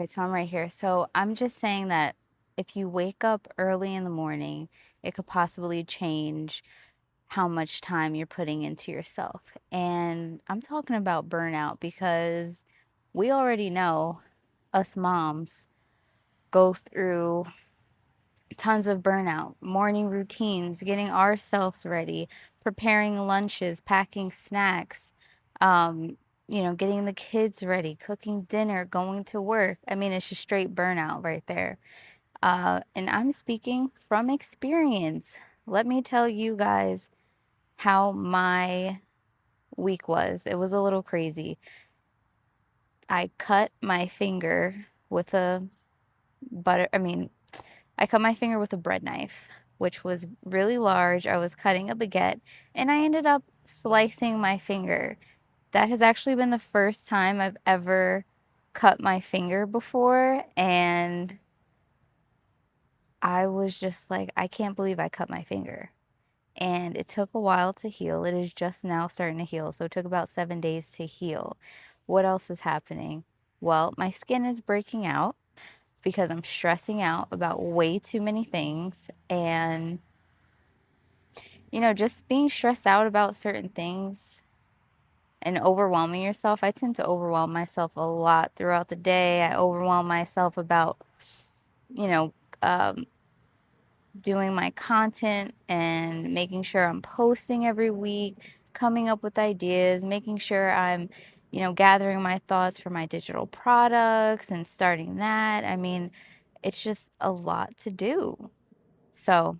Right, so I'm right here. So I'm just saying that if you wake up early in the morning, it could possibly change how much time you're putting into yourself. And I'm talking about burnout because we already know us moms go through tons of burnout, morning routines, getting ourselves ready, preparing lunches, packing snacks, um, getting the kids ready, cooking dinner, going to work. I mean, it's just straight burnout right there. And I'm speaking from experience. Let me tell you guys how my week was. It was a little crazy. I cut my finger with a butter, I mean, I cut my finger with a bread knife, which was really large. I was cutting a baguette and I ended up slicing my finger. That has actually been the first time I've ever cut my finger before. And I was just like, I can't believe I cut my finger. And it took a while to heal. It is just now starting to heal. So it took about 7 days to heal. What else is happening? Well, my skin is breaking out because I'm stressing out about way too many things. And, just being stressed out about certain things and overwhelming yourself. I tend to overwhelm myself a lot throughout the day. I overwhelm myself about, you know, um, doing my content and making sure I'm posting every week, coming up with ideas, making sure I'm, gathering my thoughts for my digital products and starting that. I mean, it's just a lot to do. So,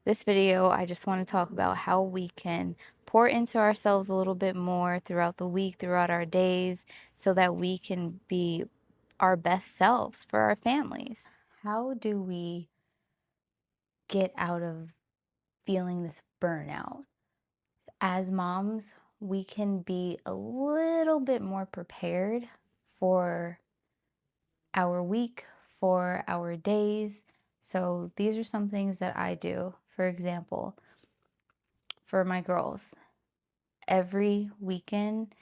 this video, I just want to talk about how we can pour into ourselves a little bit more throughout the week, throughout our days, so that we can be our best selves for our families. How do we get out of feeling this burnout? As moms, we can be a little bit more prepared for our week, for our days. So, these are some things that I do. For example, for my girls, every weekend,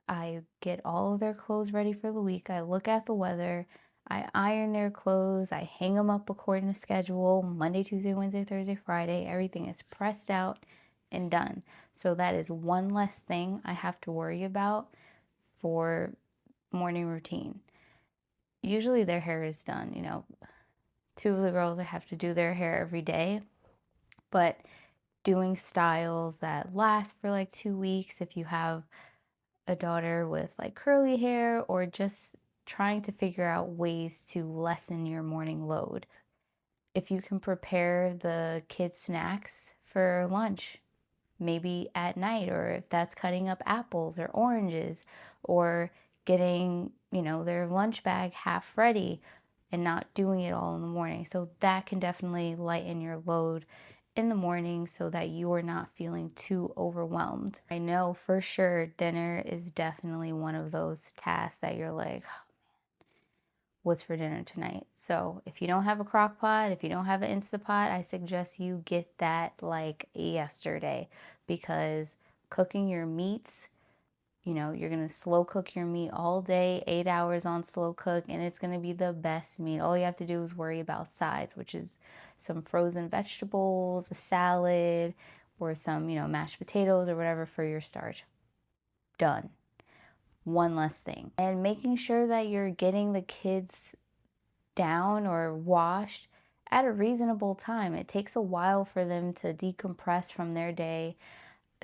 I get all of their clothes ready for the week. I look at the weather. I iron their clothes. I hang them up according to schedule Monday, Tuesday, Wednesday, Thursday, Friday. Everything is pressed out and done. So that is one less thing I have to worry about for morning routine. Usually their hair is done. Two of the girls I have to do their hair every day, but doing styles that last for like 2 weeks if you have a daughter with like curly hair, or just trying to figure out ways to lessen your morning load. If you can prepare the kids' snacks for lunch, maybe at night, or if that's cutting up apples or oranges, or getting, their lunch bag half ready and not doing it all in the morning. So that can definitely lighten your load in the morning so that you are not feeling too overwhelmed. I know for sure dinner is definitely one of those tasks that you're like, what's for dinner tonight? So if you don't have a crock pot, if you don't have an Instapot, I suggest you get that like yesterday, because cooking your meats, you're going to slow cook your meat all day, 8 hours on slow cook, and it's going to be the best meat. All you have to do is worry about sides, which is some frozen vegetables, a salad, or some, mashed potatoes or whatever for your starch. Done. One less thing. And making sure that you're getting the kids down or washed at a reasonable time. It takes a while for them to decompress from their day.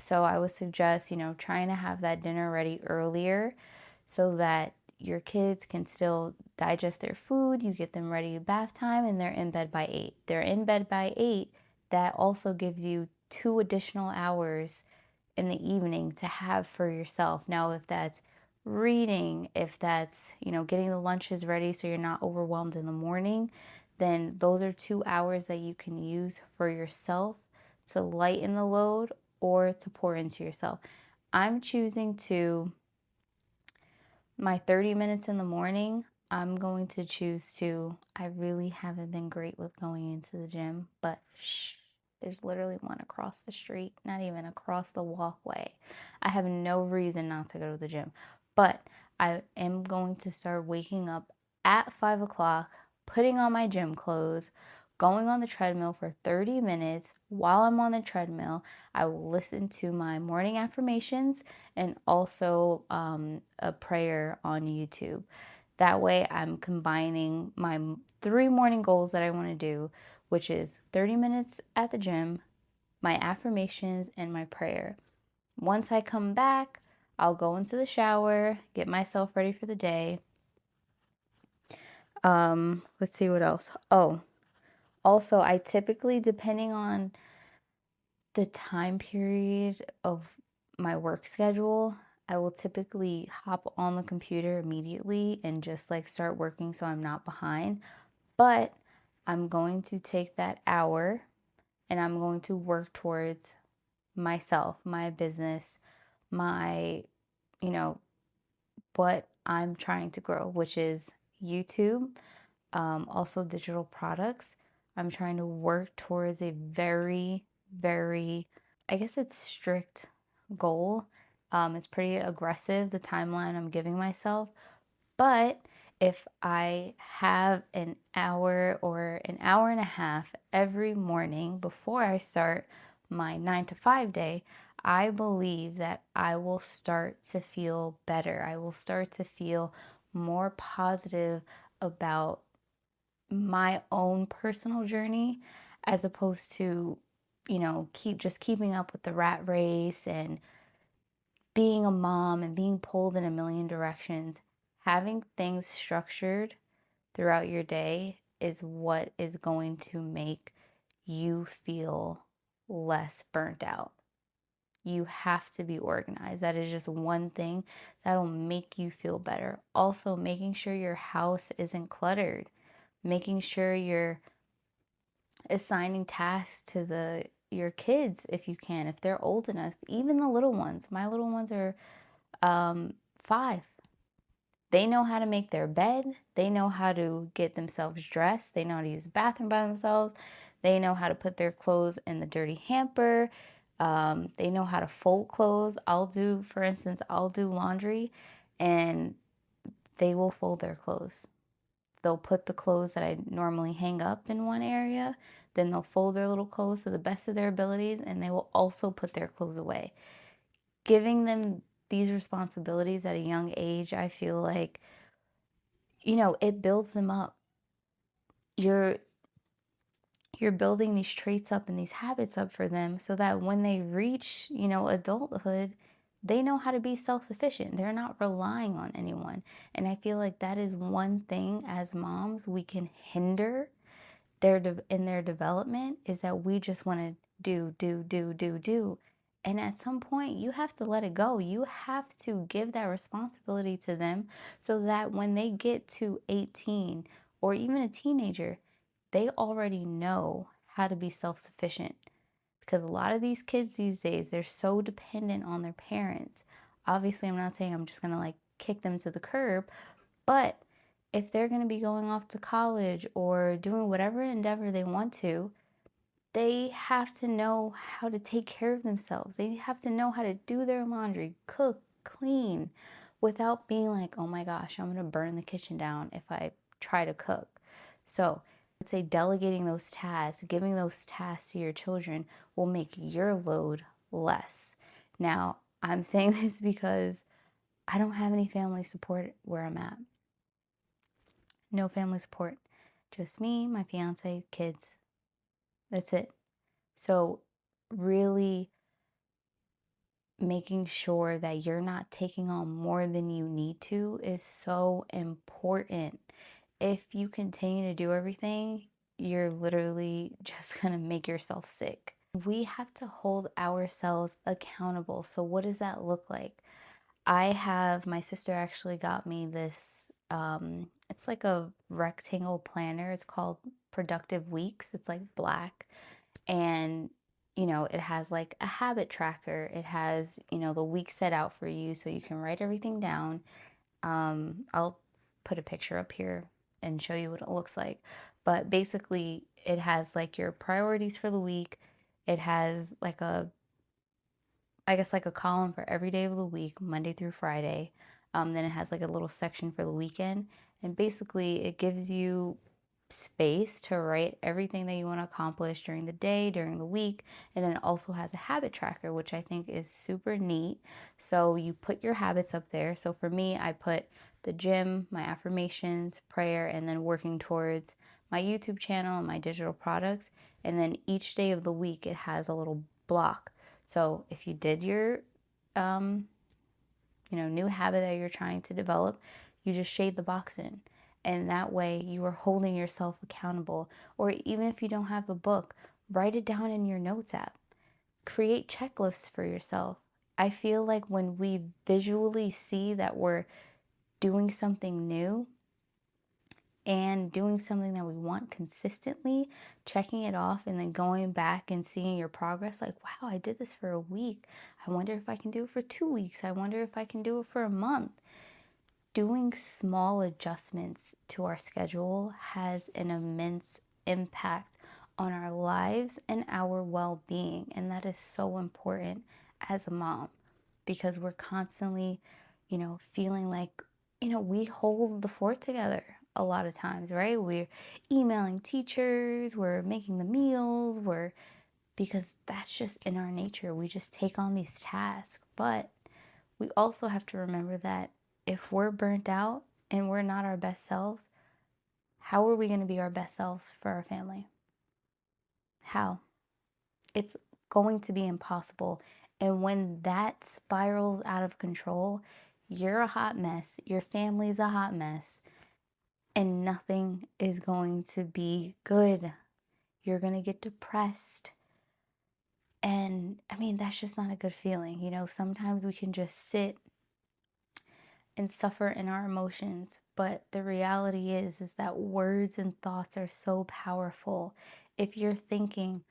So I would suggest, trying to have that dinner ready earlier so that your kids can still digest their food. You get them ready bath time and they're in bed by 8. They're in bed by 8. That also gives you 2 additional hours in the evening to have for yourself. Now, if that's reading, if that's, getting the lunches ready so you're not overwhelmed in the morning, then those are 2 hours that you can use for yourself to lighten the load or to pour into yourself. I'm choosing to, my 30 minutes in the morning, I'm going to choose to, I really haven't been great with going into the gym, but shh, there's literally one across the street, not even across the walkway. I have no reason not to go to the gym, but I am going to start waking up at 5 o'clock, putting on my gym clothes, going on the treadmill for 30 minutes. While I'm on the treadmill, I will listen to my morning affirmations and also a prayer on YouTube. That way, I'm combining my 3 morning goals that I want to do, which is 30 minutes at the gym, my affirmations, and my prayer. Once I come back, I'll go into the shower, get myself ready for the day. Let's see what else. Oh, also, I typically, depending on the time period of my work schedule, I will typically hop on the computer immediately and just like start working so I'm not behind. But I'm going to take that hour and I'm going to work towards myself, my business, my, you know, what I'm trying to grow, which is YouTube, also digital products. I'm trying to work towards a very, very, I guess it's strict goal. It's pretty aggressive, the timeline I'm giving myself. But if I have an hour or an hour and a half every morning before I start my 9 to 5 day, I believe that I will start to feel better. I will start to feel more positive about my own personal journey as opposed to, keeping up with the rat race and being a mom and being pulled in a million directions. Having things structured throughout your day is what is going to make you feel less burnt out. You have to be organized. That is just one thing that'll make you feel better. Also, making sure your house isn't cluttered, making sure you're assigning tasks to your kids if you can, if they're old enough, even the little ones. My little ones are 5. They know how to make their bed. They know how to get themselves dressed. They know how to use the bathroom by themselves. They know how to put their clothes in the dirty hamper. They know how to fold clothes. For instance, I'll do laundry and they will fold their clothes. They'll put the clothes that I normally hang up in one area, then they'll fold their little clothes to the best of their abilities, and they will also put their clothes away. Giving them these responsibilities at a young age, I feel like, it builds them up. You're building these traits up and these habits up for them so that when they reach, adulthood, they know how to be self-sufficient. They're not relying on anyone. And I feel like that is one thing as moms we can hinder in their development, is that we just want to do. And at some point, you have to let it go. You have to give that responsibility to them so that when they get to 18 or even a teenager, they already know how to be self sufficient. Because a lot of these kids these days, they're so dependent on their parents. Obviously, I'm not saying I'm just going to like kick them to the curb, but if they're going to be going off to college or doing whatever endeavor they want to, they have to know how to take care of themselves. They have to know how to do their laundry, cook, clean, without being like, oh my gosh, I'm going to burn the kitchen down if I try to cook. So I'd say delegating those tasks, giving those tasks to your children will make your load less. Now, I'm saying this because I don't have any family support where I'm at. No family support. Just me, my fiance, kids. That's it. So, really making sure that you're not taking on more than you need to is so important. If you continue to do everything, you're literally just going to make yourself sick. We have to hold ourselves accountable. So, what does that look like? My sister actually got me this, it's like a rectangle planner. It's called Productive Weeks. It's like black. And, it has like a habit tracker. It has, the week set out for you so you can write everything down. I'll put a picture up here and show you what it looks like. But basically, it has like your priorities for the week. It has like a column for every day of the week, Monday through Friday. Then it has like a little section for the weekend. And basically, it gives you space to write everything that you want to accomplish during the day, during the week. And then it also has a habit tracker, which I think is super neat. So you put your habits up there. So for me, I put the gym, my affirmations, prayer, and then working towards my YouTube channel and my digital products. And then each day of the week, it has a little block. So if you did your new habit that you're trying to develop, you just shade the box in. And that way you are holding yourself accountable. Or even if you don't have a book, write it down in your notes app. Create checklists for yourself. I feel like when we visually see that we're doing something new and doing something that we want consistently, checking it off and then going back and seeing your progress, like, wow, I did this for a week. I wonder if I can do it for 2 weeks. I wonder if I can do it for a month. Doing small adjustments to our schedule has an immense impact on our lives and our well being. And that is so important as a mom because we're constantly, feeling like, we hold the fort together a lot of times, right? We're emailing teachers, we're making the meals, because that's just in our nature. We just take on these tasks. But we also have to remember that if we're burnt out and we're not our best selves, how are we going to be our best selves for our family? How? It's going to be impossible. And when that spirals out of control, you're a hot mess, your family's a hot mess, and nothing is going to be good. You're going to get depressed. And I mean, that's just not a good feeling. Sometimes we can just sit and suffer in our emotions, but the reality is that words and thoughts are so powerful. If you're thinking,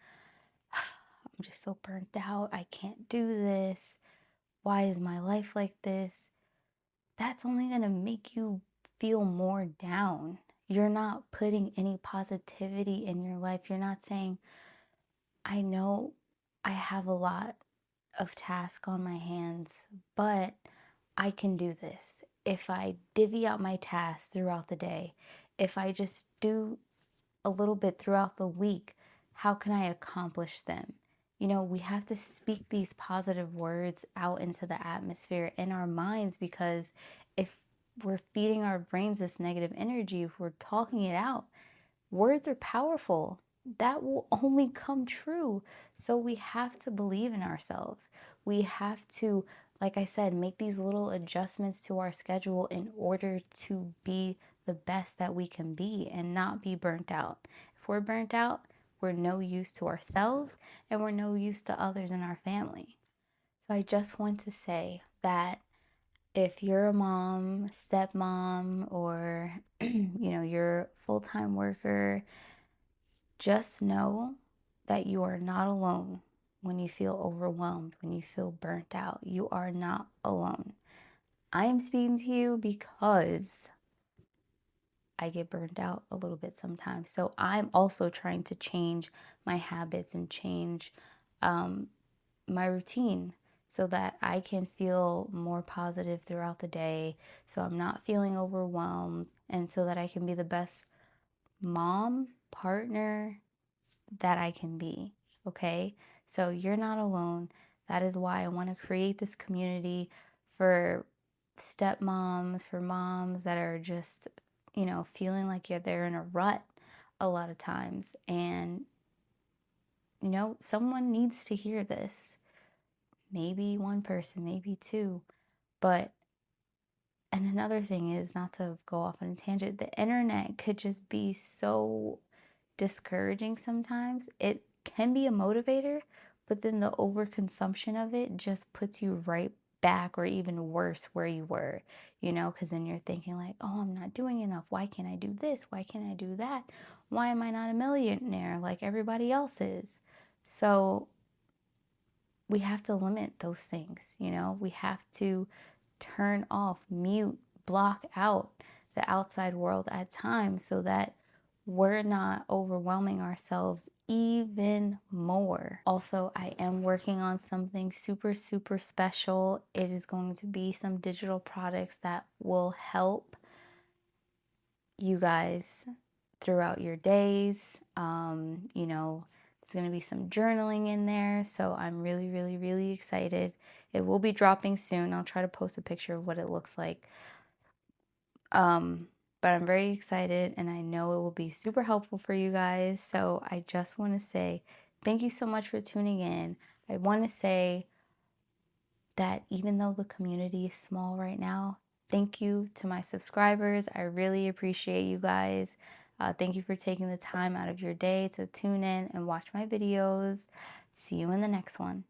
I'm just so burnt out, I can't do this, why is my life like this? That's only going to make you feel more down. You're not putting any positivity in your life. You're not saying, I know I have a lot of tasks on my hands, but I can do this. If I divvy out my tasks throughout the day, if I just do a little bit throughout the week, how can I accomplish them? We have to speak these positive words out into the atmosphere in our minds, because if we're feeding our brains this negative energy, if we're talking it out, words are powerful. That will only come true. So we have to believe in ourselves. We have to, like I said, make these little adjustments to our schedule in order to be the best that we can be and not be burnt out. If we're burnt out, we're no use to ourselves and we're no use to others in our family. So I just want to say that if you're a mom, stepmom, or you're a full-time worker, just know that you are not alone when you feel overwhelmed, when you feel burnt out. You are not alone. I am speaking to you because I get burnt out a little bit sometimes. So I'm also trying to change my habits and change my routine so that I can feel more positive throughout the day, so I'm not feeling overwhelmed, and so that I can be the best mom, partner, that I can be. Okay? So you're not alone. That is why I want to create this community for stepmoms, for moms that are just, feeling like they're in a rut a lot of times. And, someone needs to hear this. Maybe one person, maybe two. But, and another thing is, not to go off on a tangent, the internet could just be so discouraging sometimes. It can be a motivator, but then the overconsumption of it just puts you right back or even worse where you were, because then you're thinking like, oh, I'm not doing enough. Why can't I do this? Why can't I do that? Why am I not a millionaire like everybody else is? So we have to limit those things, we have to turn off, mute, block out the outside world at times so that we're not overwhelming ourselves even more. Also, I am working on something super, super special. It is going to be some digital products that will help you guys throughout your days. There's going to be some journaling in there. So I'm really, really, really excited. It will be dropping soon. I'll try to post a picture of what it looks like. But I'm very excited and I know it will be super helpful for you guys. So I just want to say thank you so much for tuning in. I want to say that even though the community is small right now, thank you to my subscribers. I really appreciate you guys. Thank you for taking the time out of your day to tune in and watch my videos. See you in the next one.